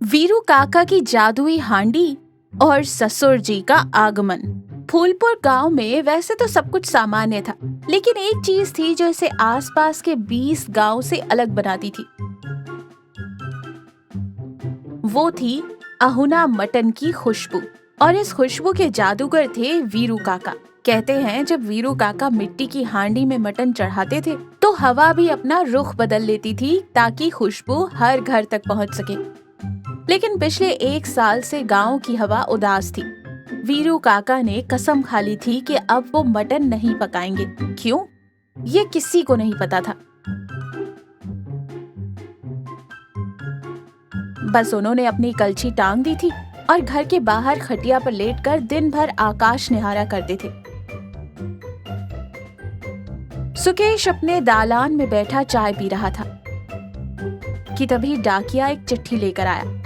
वीरू काका की जादुई हांडी और ससुर जी का आगमन। फूलपुर गांव में वैसे तो सब कुछ सामान्य था, लेकिन एक चीज थी जो इसे आसपास के 20 गांव से अलग बनाती थी। वो थी अहुना मटन की खुशबू। और इस खुशबू के जादूगर थे वीरू काका। कहते हैं जब वीरू काका मिट्टी की हांडी में मटन चढ़ाते थे तो हवा भी अपना रुख बदल लेती थी ताकि खुशबू हर घर तक पहुंच सके। लेकिन पिछले 1 साल से गांव की हवा उदास थी। वीरू काका ने कसम खा ली थी कि अब वो मटन नहीं पकाएंगे। क्यों? ये किसी को नहीं पता था। बस उन्होंने अपनी कलछी टांग दी थी और घर के बाहर खटिया पर लेटकर दिन भर आकाश निहारा करते थे। सुकेश अपने दालान में बैठा चाय पी रहा था कि तभी डाकिया एक चिट्ठी लेकर आया।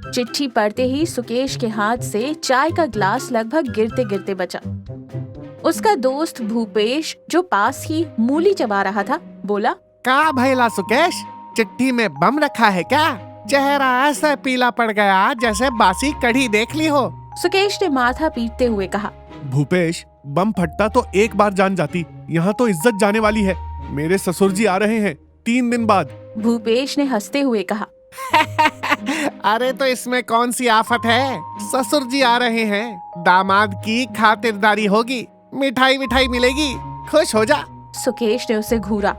चिट्ठी पढ़ते ही सुकेश के हाथ से चाय का ग्लास लगभग गिरते गिरते बचा। उसका दोस्त भूपेश जो पास ही मूली चबा रहा था बोला, का भैला सुकेश, चिट्ठी में बम रखा है क्या? चेहरा ऐसा पीला पड़ गया जैसे बासी कढ़ी देख ली हो। सुकेश ने माथा पीटते हुए कहा, भूपेश, बम फटता तो एक बार जान जाती, यहाँ तो इज्जत जाने वाली है। मेरे ससुर जी आ रहे हैं 3 दिन बाद। भूपेश ने हंसते हुए कहा, अरे तो इसमें कौन सी आफत है? ससुर जी आ रहे हैं, दामाद की खातिरदारी होगी, मिठाई मिठाई मिलेगी, खुश हो जा। सुकेश ने उसे घूरा।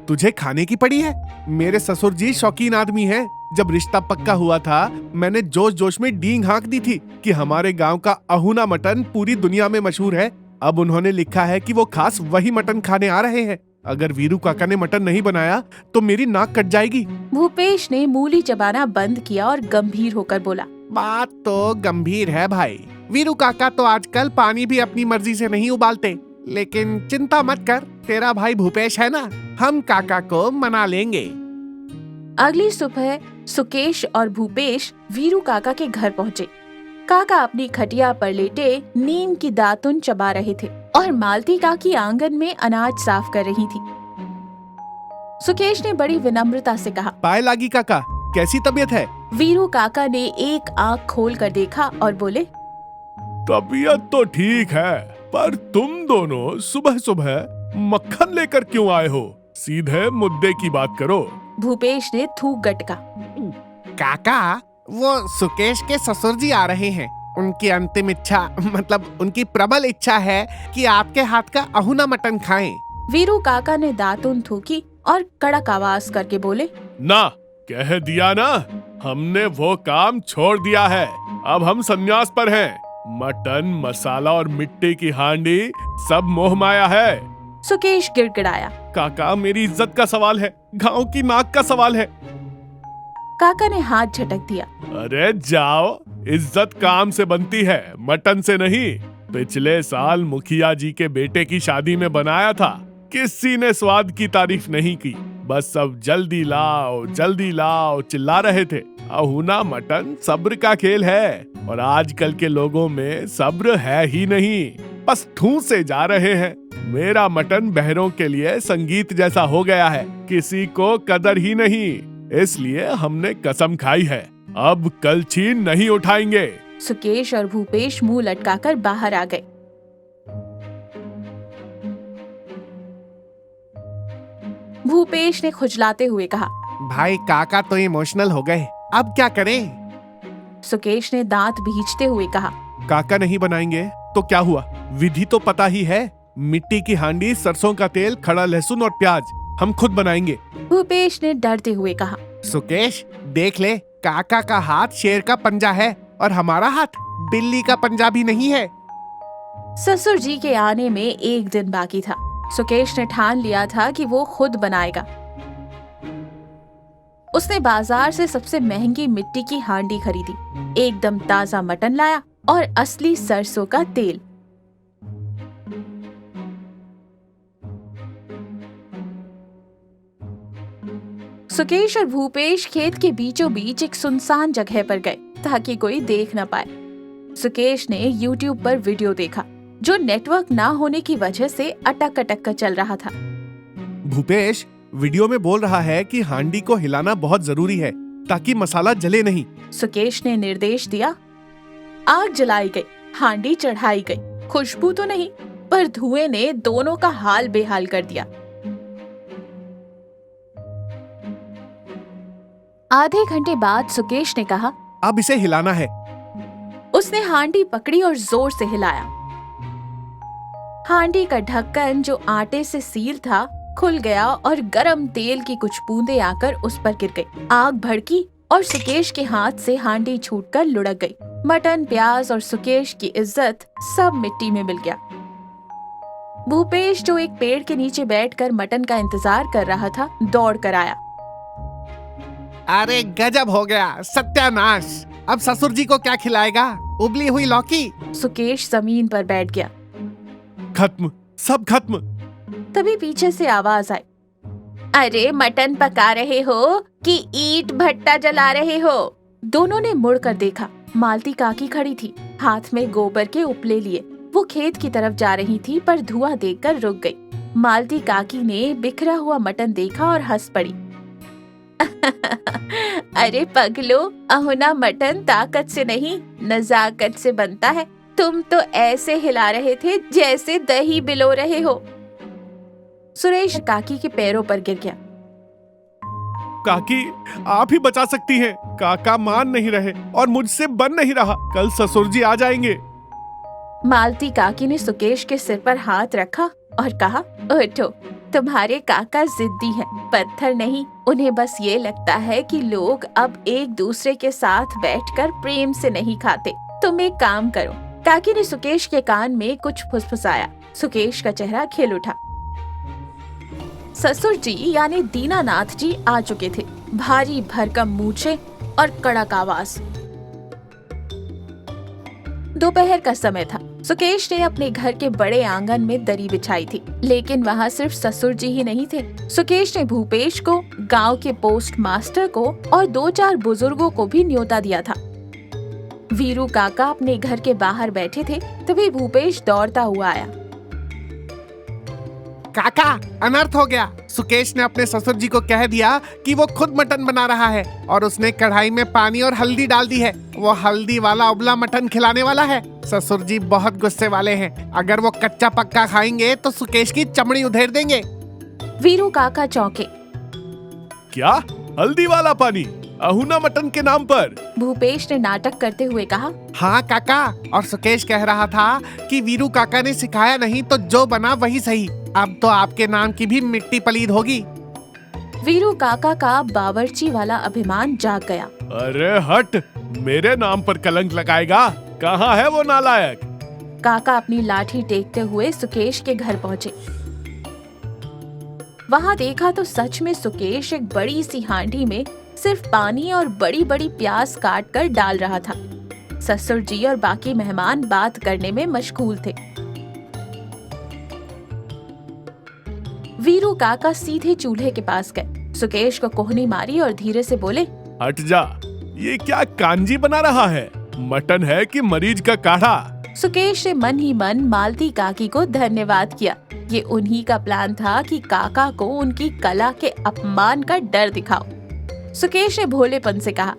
तुझे खाने की पड़ी है? मेरे ससुर जी शौकीन आदमी हैं। जब रिश्ता पक्का हुआ था मैंने जोश जोश में डींग हाँक दी थी कि हमारे गांव का अहुना मटन पूरी दुनिया में मशहूर है। अब उन्होंने लिखा है कि वो खास वही मटन खाने आ रहे हैं। अगर वीरू काका ने मटन नहीं बनाया तो मेरी नाक कट जाएगी। भूपेश ने मूली चबाना बंद किया और गंभीर होकर बोला, बात तो गंभीर है भाई। वीरू काका तो आजकल पानी भी अपनी मर्जी से नहीं उबालते, लेकिन चिंता मत कर, तेरा भाई भूपेश है ना, हम काका को मना लेंगे। अगली सुबह सुकेश और भूपेश वीरू काका के घर पहुँचे। काका अपनी खटिया पर लेटे नीम की दातुन चबा रहे थे और मालती काकी आंगन में अनाज साफ कर रही थी। सुकेश ने बड़ी विनम्रता से कहा, पाए लागी काका, कैसी तबीयत है? वीरू काका ने एक आंख खोल कर देखा और बोले, तबीयत तो ठीक है, पर तुम दोनों सुबह सुबह मक्खन लेकर क्यों आए हो? सीधे मुद्दे की बात करो। भूपेश ने थूक गटका। काका, वो सुकेश के ससुर जी आ रहे हैं। उनकी अंतिम इच्छा, मतलब उनकी प्रबल इच्छा है कि आपके हाथ का अहुना मटन खाएं। वीरू काका ने दातुन थूकी और कड़क आवाज करके बोले, ना, कह दिया ना, हमने वो काम छोड़ दिया है। अब हम संन्यास पर हैं। मटन, मसाला और मिट्टी की हांडी सब मोह माया है। सुकेश गिड़गिड़ाया। काका, मेरी इज्जत का सवाल है, गांव की नाक का सवाल है। काका ने हाथ झटक दिया। अरे जाओ, इज्जत काम से बनती है, मटन से नहीं। पिछले साल मुखिया जी के बेटे की शादी में बनाया था, किसी ने स्वाद की तारीफ नहीं की। बस सब जल्दी लाओ चिल्ला रहे थे। अहुना मटन सब्र का खेल है और आजकल के लोगों में सब्र है ही नहीं, बस ठूंसे जा रहे हैं। मेरा मटन बहरों के लिए संगीत जैसा हो गया है, किसी को कदर ही नहीं। इसलिए हमने कसम खाई है, अब कलछी नहीं उठाएंगे। सुकेश और भूपेश मुंह लटकाकर बाहर आ गए। भूपेश ने खुजलाते हुए कहा, भाई काका तो इमोशनल हो गए, अब क्या करें? सुकेश ने दांत भींचते हुए कहा, काका नहीं बनाएंगे तो क्या हुआ? विधि तो पता ही है। मिट्टी की हांडी, सरसों का तेल, खड़ा लहसुन और प्याज हम खुद बनाएंगे। भूपेश ने डरते हुए कहा, सुकेश, देख ले, काका का हाथ शेर का पंजा है और हमारा हाथ बिल्ली का पंजा भी नहीं है। ससुर जी के आने में 1 दिन बाकी था। सुकेश ने ठान लिया था कि वो खुद बनाएगा। उसने बाजार से सबसे महंगी मिट्टी की हांडी खरीदी, एकदम ताजा मटन लाया और असली सरसों का तेल। सुकेश और भूपेश खेत के बीचों बीच एक सुनसान जगह पर गए ताकि कोई देख न पाए। सुकेश ने YouTube पर वीडियो देखा जो नेटवर्क ना होने की वजह से अटक अटक कर चल रहा था। भूपेश, वीडियो में बोल रहा है कि हांडी को हिलाना बहुत जरूरी है ताकि मसाला जले नहीं। सुकेश ने निर्देश दिया। आग जलाई गई, हांडी चढ़ाई गई। खुशबू तो नहीं, पर धुएं ने दोनों का हाल बेहाल कर दिया। आधे घंटे बाद सुकेश ने कहा, अब इसे हिलाना है। उसने हांडी पकड़ी और जोर से हिलाया। हांडी का ढक्कन जो आटे से सील था खुल गया और गरम तेल की कुछ बूंदें आकर उस पर गिर गई। आग भड़की और सुकेश के हाथ से हांडी छूटकर लुढ़क गई। मटन, प्याज और सुकेश की इज्जत सब मिट्टी में मिल गया। भूपेश, जो एक पेड़ के नीचे बैठकर मटन का इंतजार कर रहा था, दौड़ कर आया। अरे गजब हो गया, सत्यानाश। अब ससुर जी को क्या खिलाएगा? उबली हुई लौकी। सुकेश जमीन पर बैठ गया। खत्म, सब खत्म। तभी पीछे से आवाज आई, अरे मटन पका रहे हो कि ईंट भट्टा जला रहे हो? दोनों ने मुड़कर देखा। मालती काकी खड़ी थी, हाथ में गोबर के उपले लिए। वो खेत की तरफ जा रही थी, पर धुआं देखकर रुक गई। मालती काकी ने बिखरा हुआ मटन देखा और हंस पड़ी। अरे पगलो, अहुना मटन ताकत से नहीं नजाकत से बनता है। तुम तो ऐसे हिला रहे थे जैसे दही बिलो रहे हो। सुरेश काकी के पैरों पर गिर गया। काकी, आप ही बचा सकती हैं। काका मान नहीं रहे और मुझसे बन नहीं रहा। कल ससुर जी आ जाएंगे। मालती काकी ने सुकेश के सिर पर हाथ रखा और कहा, उठो, तुम्हारे काका जिद्दी हैं, पत्थर नहीं। उन्हें बस ये लगता है कि लोग अब एक दूसरे के साथ बैठकर प्रेम से नहीं खाते। तुम एक काम करो। काकी ने सुकेश के कान में कुछ फुसफुसाया। सुकेश का चेहरा खिल उठा। ससुर जी यानी दीनानाथ जी आ चुके थे। भारी भरकम मूछें और कड़क आवाज। दोपहर का समय था। सुकेश ने अपने घर के बड़े आंगन में दरी बिछाई थी, लेकिन वहाँ सिर्फ ससुर जी ही नहीं थे। सुकेश ने भूपेश को, गांव के पोस्ट मास्टर को और 2-4 बुजुर्गों को भी न्योता दिया था। वीरू काका अपने घर के बाहर बैठे थे, तभी भूपेश दौड़ता हुआ आया। काका, अनर्थ हो गया। सुकेश ने अपने ससुर जी को कह दिया कि वो खुद मटन बना रहा है और उसने कढ़ाई में पानी और हल्दी डाल दी है। वो हल्दी वाला उबला मटन खिलाने वाला है। ससुर जी बहुत गुस्से वाले हैं। अगर वो कच्चा पक्का खाएंगे तो सुकेश की चमड़ी उधेड़ देंगे। वीरू काका चौंके। क्या? हल्दी वाला पानी अहुना मटन के नाम पर? भूपेश ने नाटक करते हुए कहा। हाँ काका, और सुकेश कह रहा था कि वीरू काका ने सिखाया नहीं तो जो बना वही सही। अब तो आपके नाम की भी मिट्टी पलीद होगी। वीरू काका का बावर्ची वाला अभिमान जाग गया। अरे हट, मेरे नाम पर कलंक लगाएगा? कहाँ है वो नालायक? काका अपनी लाठी टेकते हुए सुकेश के घर पहुँचे। वहाँ देखा तो सच में सुकेश एक बड़ी सी हांडी में सिर्फ पानी और बड़ी बड़ी प्याज काट कर डाल रहा था। ससुर जी और बाकी मेहमान बात करने में मशगूल थे। वीरू काका सीधे चूल्हे के पास गए, सुकेश को कोहनी मारी और धीरे से बोले, हट जा, ये क्या कांजी बना रहा है? मटन है कि मरीज का काढ़ा? सुकेश ने मन ही मन मालती काकी को धन्यवाद किया। ये उन्हीं का प्लान था कि काका को उनकी कला के अपमान का डर दिखाओ। सुकेश ने भोलेपन से कहा,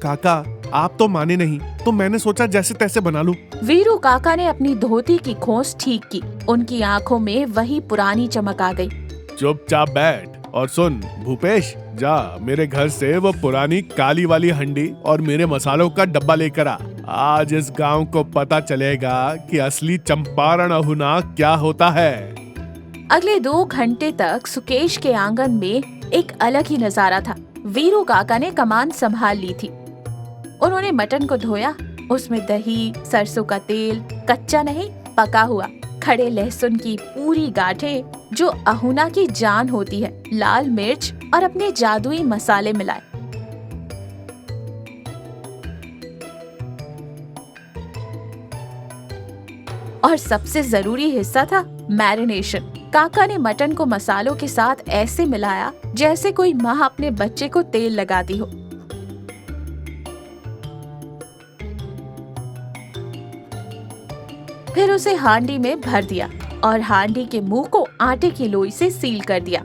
काका आप तो माने नहीं, तो मैंने सोचा जैसे तैसे बना लूं। वीरू काका ने अपनी धोती की खोंस ठीक की। उनकी आंखों में वही पुरानी चमक आ गई। चुपचाप बैठ और सुन। भूपेश, जा मेरे घर से वो पुरानी काली वाली हंडी और मेरे मसालों का डब्बा लेकर आ। आज इस गांव को पता चलेगा कि असली चंपारण अहुना क्या होता है। अगले 2 घंटे तक सुकेश के आंगन में एक अलग ही नजारा था। वीरू काका ने कमान संभाल ली थी। उन्होंने मटन को धोया, उसमें दही, सरसों का तेल, कच्चा नहीं पका हुआ, खड़े लहसुन की पूरी गांठें जो अहुना की जान होती है, लाल मिर्च और अपने जादुई मसाले मिलाए। और सबसे जरूरी हिस्सा था मैरिनेशन। काका ने मटन को मसालों के साथ ऐसे मिलाया जैसे कोई माँ अपने बच्चे को तेल लगाती हो। फिर उसे हांडी में भर दिया और हांडी के मुंह को आटे की लोई से सील कर दिया।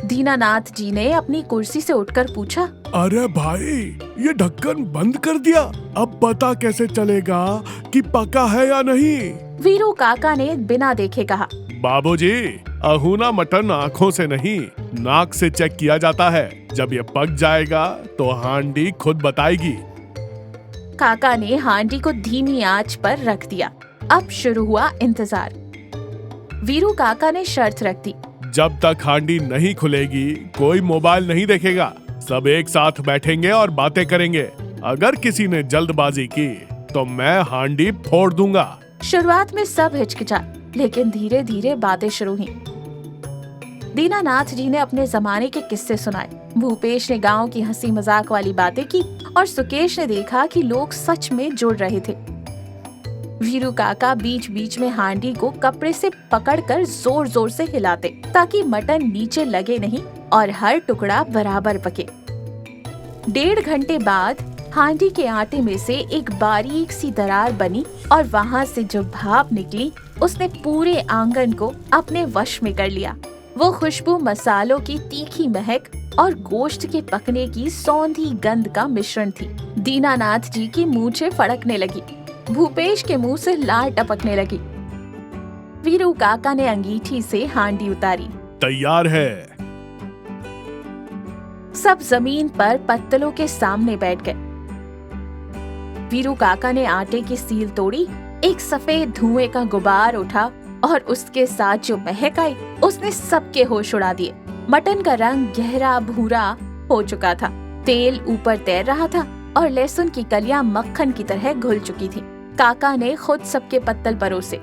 दीनानाथ जी ने अपनी कुर्सी से उठकर पूछा, अरे भाई, ये ढक्कन बंद कर दिया, अब पता कैसे चलेगा कि पका है या नहीं? वीरू काका ने बिना देखे कहा, बाबूजी, अहुना मटन आँखों से नहीं, नाक से चेक किया जाता है। जब ये पक जाएगा तो हांडी खुद बताएगी। काका ने हांडी को धीमी आंच पर रख दिया। अब शुरू हुआ इंतजार। वीरू काका ने शर्त रख दी, जब तक हांडी नहीं खुलेगी कोई मोबाइल नहीं देखेगा। सब एक साथ बैठेंगे और बातें करेंगे। अगर किसी ने जल्दबाजी की तो मैं हांडी फोड़ दूंगा। शुरुआत में सब हिचकिचा, लेकिन धीरे धीरे बातें शुरू हुई। दीनानाथ जी ने अपने जमाने के किस्से सुनाए, भूपेश ने गांव की हंसी मजाक वाली बातें की और सुकेश ने देखा कि लोग सच में जुड़ रहे थे। वीरू काका बीच बीच में हांडी को कपड़े से पकड़कर जोर जोर से हिलाते ताकि मटन नीचे लगे नहीं और हर टुकड़ा बराबर पके। 1.5 घंटे बाद हांडी के आटे में से एक बारीक सी दरार बनी और वहाँ से जो भाप निकली उसने पूरे आंगन को अपने वश में कर लिया। वो खुशबू मसालों की तीखी महक और गोश्त के पकने की सौंधी गंध का मिश्रण थी। दीनानाथ जी की मूंछें फड़कने लगी, भूपेश के मुंह से लार टपकने लगी। वीरू काका ने अंगीठी से हांडी उतारी। तैयार है। सब जमीन पर पत्तलों के सामने बैठ गए। वीरू काका ने आटे की सील तोड़ी, एक सफेद धुएं का गुबार उठा और उसके साथ जो महक आई उसने सबके होश उड़ा दिए। मटन का रंग गहरा भूरा हो चुका था, तेल ऊपर तैर रहा था और लहसुन की कलियां मक्खन की तरह घुल चुकी थी। काका ने खुद सबके पत्तल परोसे।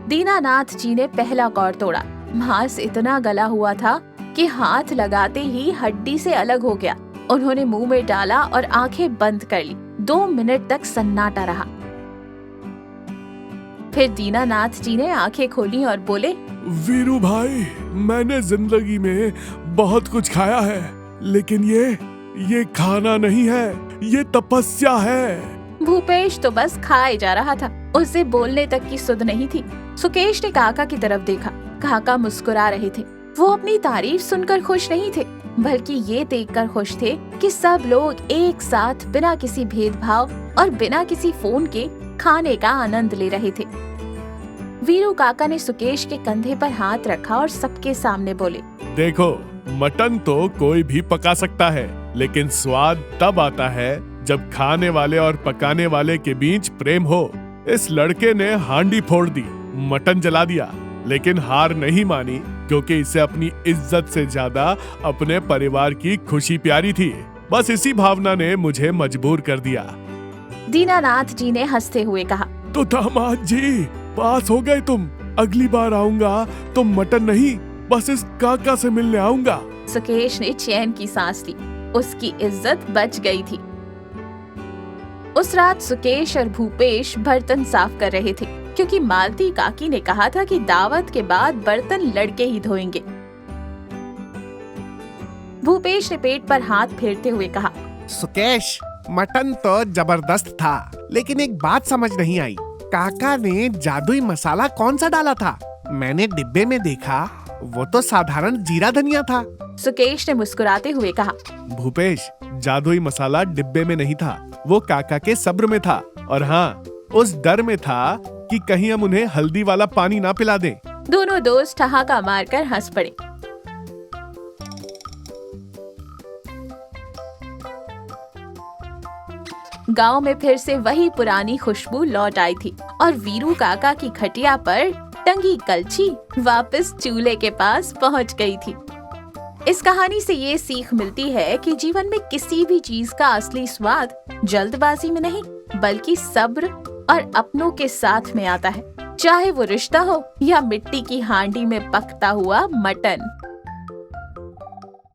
दीनानाथ जी ने पहला कौर तोड़ा। मांस इतना गला हुआ था कि हाथ लगाते ही हड्डी से अलग हो गया। उन्होंने मुंह में डाला और आंखें बंद कर ली। 2 मिनट तक सन्नाटा रहा। फिर दीनानाथ जी ने आंखें खोली और बोले, वीरू भाई, मैंने जिंदगी में बहुत कुछ खाया है, लेकिन ये खाना नहीं है, ये तपस्या है। भूपेश तो बस खाए जा रहा था, उसे बोलने तक की सुध नहीं थी। सुकेश ने काका की तरफ देखा। काका मुस्कुरा रहे थे। वो अपनी तारीफ सुनकर खुश नहीं थे, बल्कि ये देखकर खुश थे कि सब लोग एक साथ बिना किसी भेदभाव और बिना किसी फोन के खाने का आनंद ले रहे थे। वीरू काका ने सुकेश के कंधे पर हाथ रखा और सबके सामने बोले, देखो, मटन तो कोई भी पका सकता है, लेकिन स्वाद तब आता है जब खाने वाले और पकाने वाले के बीच प्रेम हो। इस लड़के ने हांडी फोड़ दी, मटन जला दिया, लेकिन हार नहीं मानी, क्योंकि इसे अपनी इज्जत से ज्यादा अपने परिवार की खुशी प्यारी थी। बस इसी भावना ने मुझे मजबूर कर दिया। दीनानाथ जी ने हंसते हुए कहा, तो दामाद जी, पास हो गए तुम। अगली बार आऊंगा तो मटन नहीं, बस इस काका से मिलने आऊंगा। सुकेश ने चैन की सांस ली। उसकी इज्जत बच गई थी। उस रात सुकेश और भूपेश बर्तन साफ कर रहे थे, क्योंकि मालती काकी ने कहा था कि दावत के बाद बर्तन लड़के ही धोएंगे। भूपेश ने पेट पर हाथ फेरते हुए कहा, सुकेश, मटन तो जबरदस्त था, लेकिन एक बात समझ नहीं आई। काका ने जादुई मसाला कौन सा डाला था? मैंने डिब्बे में देखा, वो तो साधारण जीरा धनिया था। सुकेश ने मुस्कुराते हुए कहा, भूपेश, जादुई मसाला डिब्बे में नहीं था, वो काका के सब्र में था। और हाँ, उस डर में था कि कहीं हम उन्हें हल्दी वाला पानी ना पिला दें। दोनों दोस्त ठहाका मारकर हंस पड़े। गांव में फिर से वही पुरानी खुशबू लौट आई थी और वीरू काका की खटिया पर टंगी कलछी वापस चूल्हे के पास पहुंच गई थी। इस कहानी से ये सीख मिलती है कि जीवन में किसी भी चीज का असली स्वाद जल्दबाजी में नहीं, बल्कि सब्र और अपनों के साथ में आता है, चाहे वो रिश्ता हो या मिट्टी की हांडी में पकता हुआ मटन।